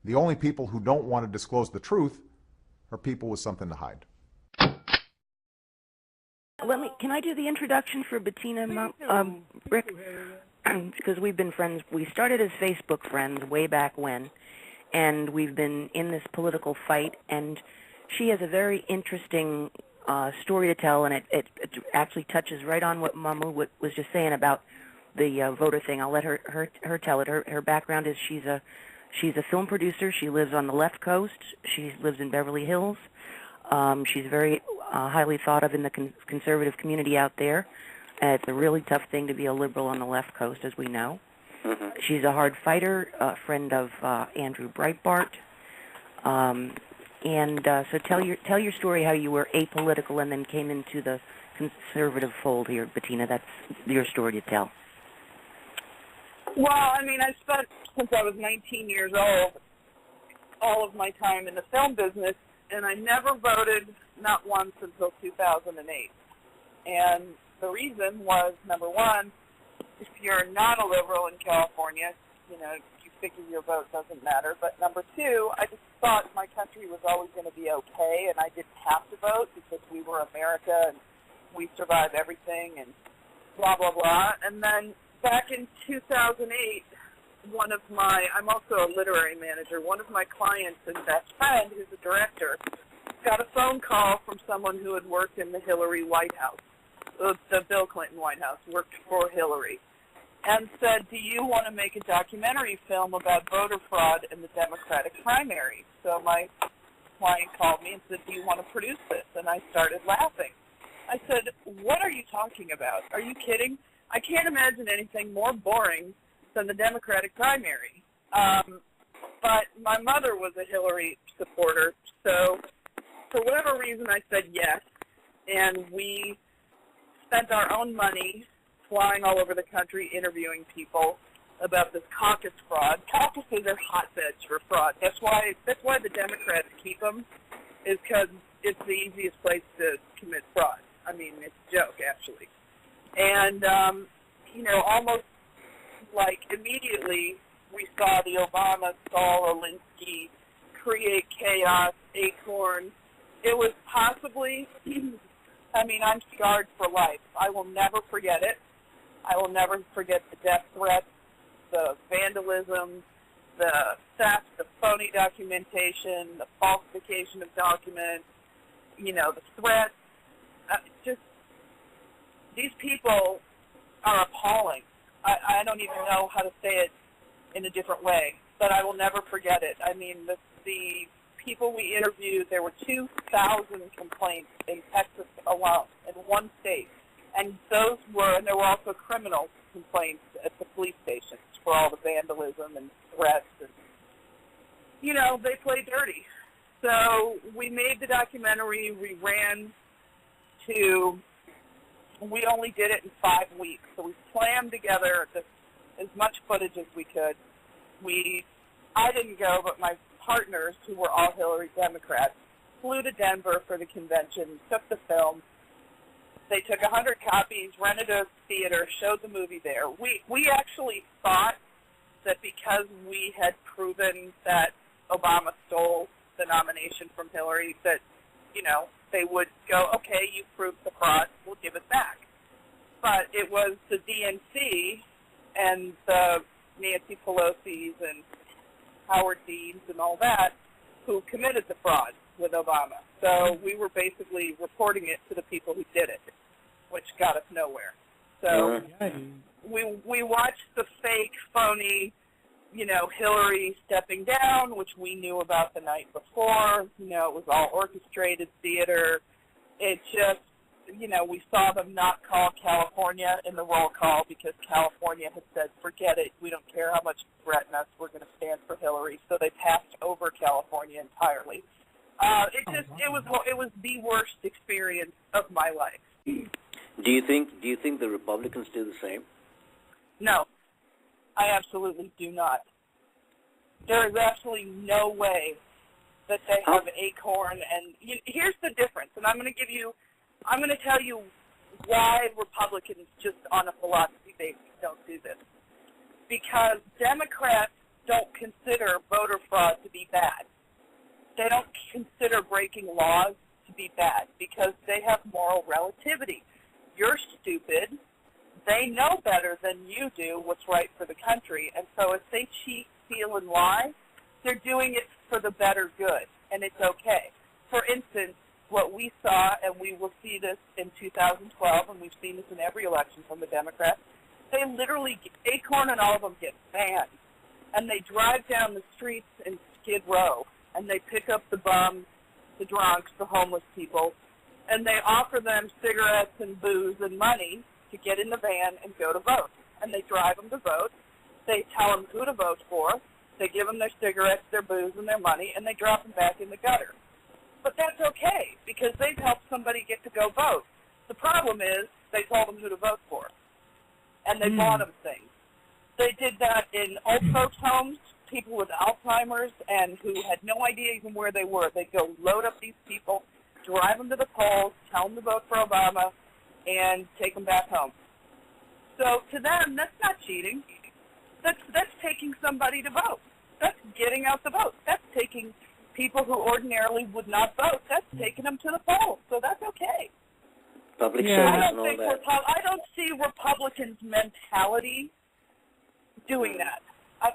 The only people who don't want to disclose the truth are people with something to hide. Can I do the introduction for Bettina, Rick? Because we've been friends. We started as Facebook friends way back when, and we've been in this political fight, and she has a very interesting story to tell, and it actually touches right on what Mahmoud was just saying about the voter thing. I'll let her tell it. Her background is she's a film producer. She lives on the left coast. She lives in Beverly Hills. She's very highly thought of in the conservative community out there. It's a really tough thing to be a liberal on the left coast, as we know. Mm-hmm. She's a hard fighter, a friend of Andrew Breitbart. So tell your story, how you were apolitical and then came into the conservative fold here, Bettina. That's your story to tell. Well, I mean, I spent, since I was 19 years old, all of my time in the film business, and I never voted, not once, until 2008. And the reason was, number one, if you're not a liberal in California, you figure your vote doesn't matter. But number two, I just thought my country was always going to be okay, and I didn't have to vote because we were America and we survive everything and blah, blah, blah. And then back in 2008, I'm also a literary manager, one of my clients and best friend, who's a director, got a phone call from someone who had worked in the Hillary White House, the Bill Clinton White House, worked for Hillary, and said, do you want to make a documentary film about voter fraud in the Democratic primary? So my client called me and said, do you want to produce this? And I started laughing. I said, what are you talking about? Are you kidding? I can't imagine anything more boring than the Democratic primary. But my mother was a Hillary supporter, so for whatever reason I said yes, and we spent our own money flying all over the country interviewing people about this caucus fraud. Caucuses are hotbeds for fraud. That's why the Democrats keep them, is because it's the easiest place to commit fraud. I mean, it's a joke, actually. And, almost like immediately we saw the Obama, Saul Alinsky, create chaos, Acorn. It was possibly, I'm scarred for life. I will never forget it. I will never forget the death threats, the vandalism, the theft, the phony documentation, the falsification of documents, the threats. These people are appalling. I don't even know how to say it in a different way, but I will never forget it. I mean, the people we interviewed, there were 2,000 complaints in Texas alone, in one state. And there were also criminal complaints at the police stations for all the vandalism and threats. And, they play dirty. So we made the documentary. We only did it in 5 weeks. So we slammed together as much footage as we could. I didn't go, but my partners, who were all Hillary Democrats, flew to Denver for the convention, took the film. They took 100 copies, rented a theater, showed the movie there. We actually thought that because we had proven that Obama stole the nomination from Hillary, that, they would go, okay, you proved the fraud, we'll give it back. But it was the DNC and the Nancy Pelosi's and Howard Dean's and all that who committed the fraud with Obama. So we were basically reporting it to the people who did it, which got us nowhere. So we watched the fake, phony, Hillary stepping down, which we knew about the night before. It was all orchestrated theater. It just, we saw them not call California in the roll call because California had said, forget it, we don't care how much you threaten us, we're going to stand for Hillary. So they passed over California entirely. It was the worst experience of my life. Do you think the Republicans do the same? No, I absolutely do not. There is absolutely no way that they have Acorn, and here's the difference. And I'm going to tell you why Republicans, just on a philosophy basis, don't do this. Because Democrats don't consider voter fraud to be bad. They don't consider breaking laws to be bad because they have moral relativity. You're stupid. They know better than you do what's right for the country, and so if they cheat, steal, and lie, they're doing it for the better good, and it's okay. For instance, what we saw, and we will see this in 2012, and we've seen this in every election from the Democrats, they literally, Acorn and all of them get banned, and they drive down the streets in Skid Row, and they pick up the bums, the drunks, the homeless people, and they offer them cigarettes and booze and money to get in the van and go to vote. And they drive them to vote. They tell them who to vote for. They give them their cigarettes, their booze, and their money, and they drop them back in the gutter. But that's okay, because they've helped somebody get to go vote. The problem is they told them who to vote for, and they bought them things. They did that in old folks' homes, people with Alzheimer's, and who had no idea even where they were. They'd go load up these people, drive them to the polls, tell them to vote for Obama, and take them back home. So to them, that's not cheating. That's taking somebody to vote. That's getting out the vote. That's taking people who ordinarily would not vote. That's taking them to the polls. So that's okay. Public I service and don't all think that. I don't see Republicans' mentality doing that. I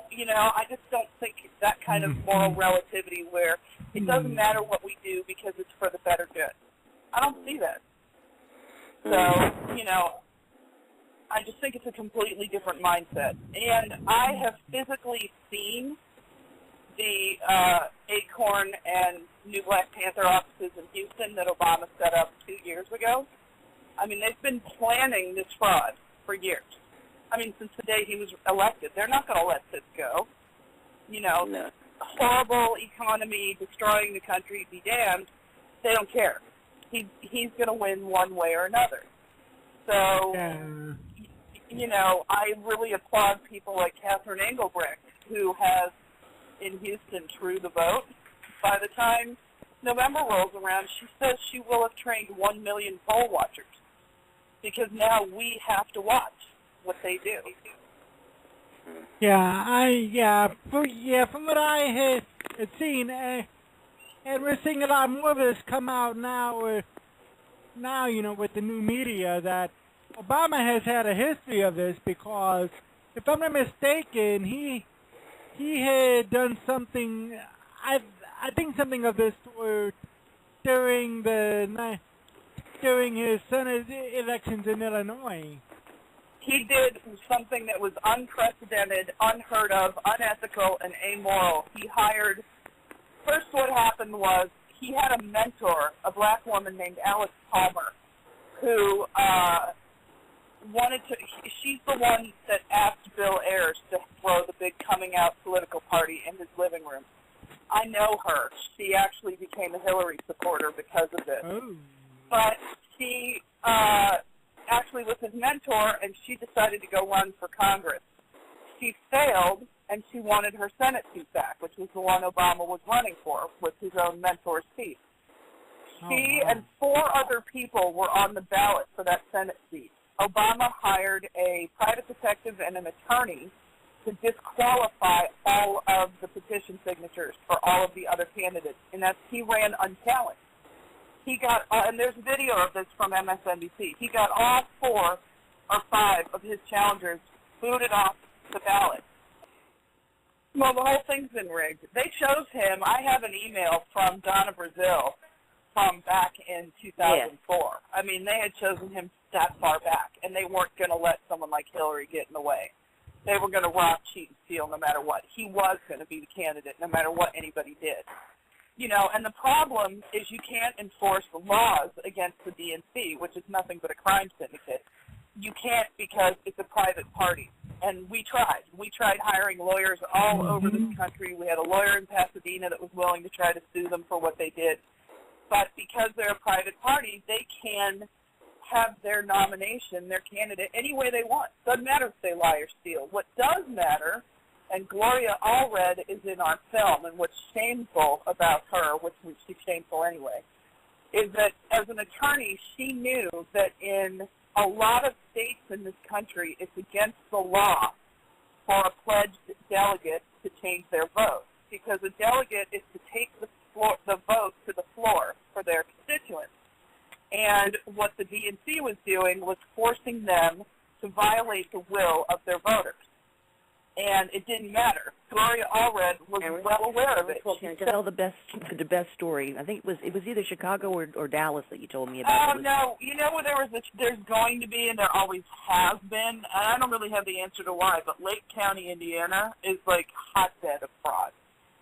just don't think that kind of moral relativity where it doesn't matter what we do because it's for the better good. I don't see that. So, I just think it's a completely different mindset. And I have physically seen the Acorn and New Black Panther offices in Houston that Obama set up 2 years ago. I mean, they've been planning this fraud for years. I mean, since the day he was elected. They're not going to let this go. No. Horrible economy, destroying the country, be damned. They don't care. He's going to win one way or another. So, I really applaud people like Catherine Engelbrecht, who has, in Houston, True the Vote. By the time November rolls around, she says she will have trained 1 million poll watchers, because now we have to watch what they do. From what I had seen, and we're seeing a lot more of this come out now, with the new media, that Obama has had a history of this, because, if I'm not mistaken, he had done something, I think something of this during his Senate elections in Illinois. He did something that was unprecedented, unheard of, unethical, and amoral. First what happened was he had a mentor, a black woman named Alice Palmer, who she's the one that asked Bill Ayers to throw the big coming out political party in his living room. I know her. She actually became a Hillary supporter because of this. Oh. But she actually was his mentor, and she decided to go run for Congress. She failed, and she wanted her Senate seat back, which was the one Obama was running for, with his own mentor's seat. She and 4 other people were on the ballot for that Senate seat. Obama hired a private detective and an attorney to disqualify all of the petition signatures for all of the other candidates, and he ran unchallenged. He got, and there's video of this from MSNBC, he got all 4 or 5 of his challengers booted off the ballot. Well, the whole thing's been rigged. They chose him. I have an email from Donna Brazile from back in 2004. I mean, they had chosen him that far back, and they weren't going to let someone like Hillary get in the way. They were going to rob, cheat, and steal no matter what. He was going to be the candidate no matter what anybody did. And the problem is you can't enforce the laws against the DNC, which is nothing but a crime syndicate. You can't because it's a private party. And we tried. We tried hiring lawyers all over this country. We had a lawyer in Pasadena that was willing to try to sue them for what they did. But because they're a private party, they can have their nomination, their candidate, any way they want. Doesn't matter if they lie or steal. What does matter, and Gloria Allred is in our film, and what's shameful about her, which she's shameful anyway, is that as an attorney, she knew that in a lot of states in this country, it's against the law for a pledged delegate to change their vote, because a delegate is to take the vote to the floor for their constituents. And what the DNC was doing was forcing them to violate the will of their voters. And it didn't matter. Gloria Allred was well aware of it. She tell the best story. I think it was either Chicago or Dallas that you told me about. No, you know where there's going to be, and there always has been, and I don't really have the answer to why, but Lake County, Indiana is like hotbed of fraud.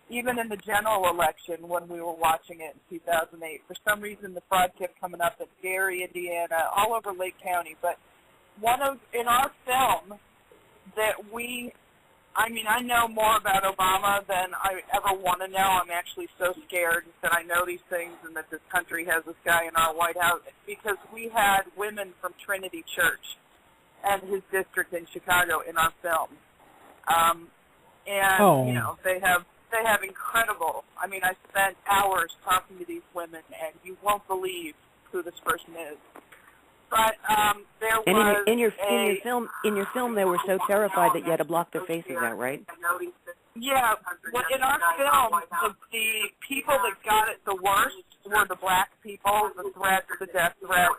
Even in the general election when we were watching it in 2008, for some reason the fraud kept coming up at Gary, Indiana, all over Lake County. But in our film that I know more about Obama than I ever want to know. I'm actually so scared that I know these things and that this country has this guy in our White House, because we had women from Trinity Church and his district in Chicago in our film. You know, they have incredible, I spent hours talking to these women, and you won't believe who this person is. But there was in your film, they were so terrified that you had to block their faces out, right? Yeah. Well, in our film, the people that got it the worst were the black people, the threats, the death threats.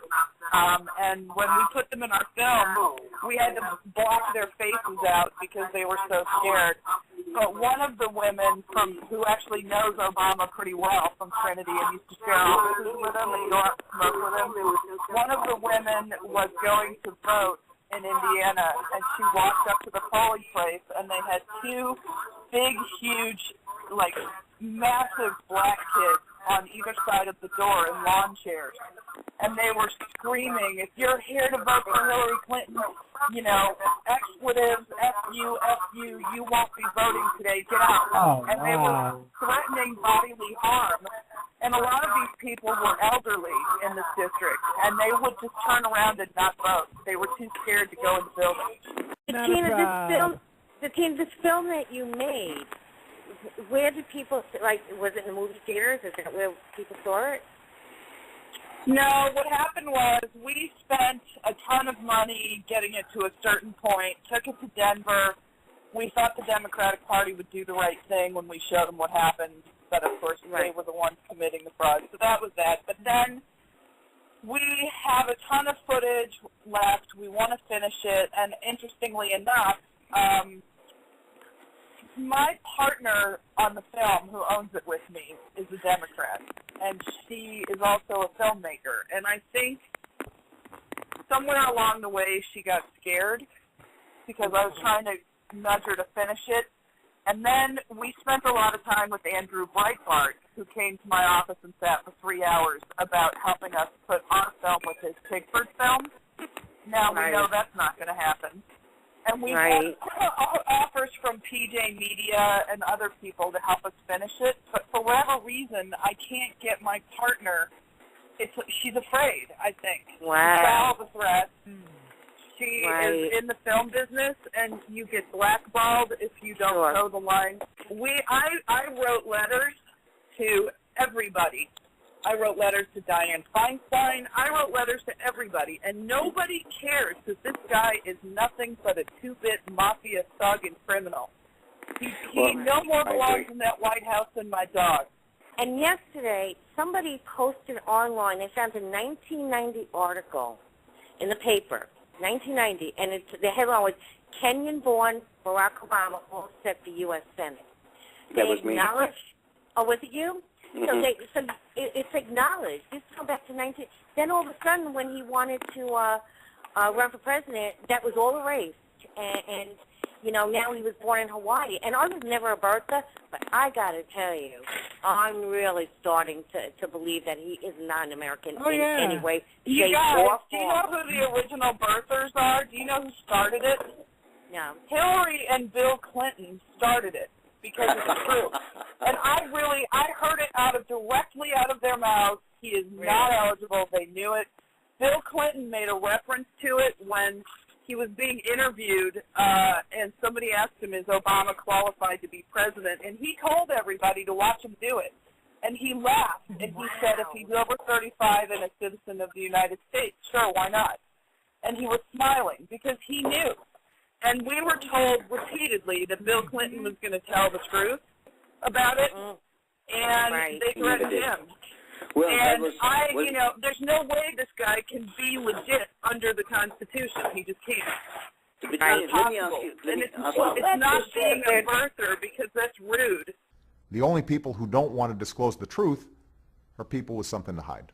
And when we put them in our film, we had to block their faces out because they were so scared. But one of the women who actually knows Obama pretty well from Trinity and used to share offices with him and go out and smoke with him, one of the women was going to vote in Indiana, and she walked up to the polling place, and they had two big, huge, like, massive black kids on either side of the door in lawn chairs. And they were screaming, if you're here to vote for Hillary Clinton, you know, expletives, F you, you won't be voting today, get out. And they were threatening bodily harm. And a lot of these people were elderly in this district, and they would just turn around and not vote. They were too scared to go in the building. This film that you made, where did people, was it in the movie theaters? Is that where people saw it? No, what happened was we spent a ton of money getting it to a certain point, took it to Denver. We thought the Democratic Party would do the right thing when we showed them what happened, but of course they were the ones committing the fraud. So that was that. But then we have a ton of footage left. We want to finish it, and interestingly enough, my partner on the film, who owns it with me, is a Democrat, and she is also a filmmaker. And I think somewhere along the way she got scared because I was trying to nudge her to finish it. And then we spent a lot of time with Andrew Breitbart, who came to my office and sat for 3 hours about helping us put our film with his Pigford film. Now we know that's not going to happen. And we had offers from PJ Media and other people to help us finish it, but for whatever reason, I can't get my partner. She's afraid, I think. Wow. She's got all the threats. She is in the film business, and you get blackballed if you don't toe the line. I wrote letters to everybody. I wrote letters to Dianne Feinstein. I wrote letters to everybody, and nobody cares because this guy is nothing but a two-bit mafia thug and criminal. He no more belongs in that White House than my dog. And yesterday, somebody posted online, they found a 1990 article in the paper, 1990, and the headline was, Kenyan-born Barack Obama will set the U.S. Senate. That was me. Oh, was it you? Mm-hmm. So it's acknowledged. This is back to 19. Then all of a sudden, when he wanted to run for president, that was all erased. And you know, now he was born in Hawaii. And I was never a Bertha, but I got to tell you, I'm really starting to believe that he is not an American in any way, shape, or do you know who the original birthers are? Do you know who started it? No. Hillary and Bill Clinton started it because it's true. And I heard it directly out of their mouths. He is not eligible. They knew it. Bill Clinton made a reference to it when he was being interviewed, and somebody asked him, is Obama qualified to be president? And he told everybody to watch him do it. And he laughed, and he said, if he's over 35 and a citizen of the United States, sure, why not? And he was smiling because he knew. And we were told repeatedly that Bill Clinton was going to tell the truth about it, and Right. they threatened him. Well, that And was, you know, there's no way this guy can be legit under the Constitution. He just can't. But Not let me ask possible. you. Let And me it's, ask well, you. it's not just being it. a birther because that's rude. The only people who don't want to disclose the truth are people with something to hide.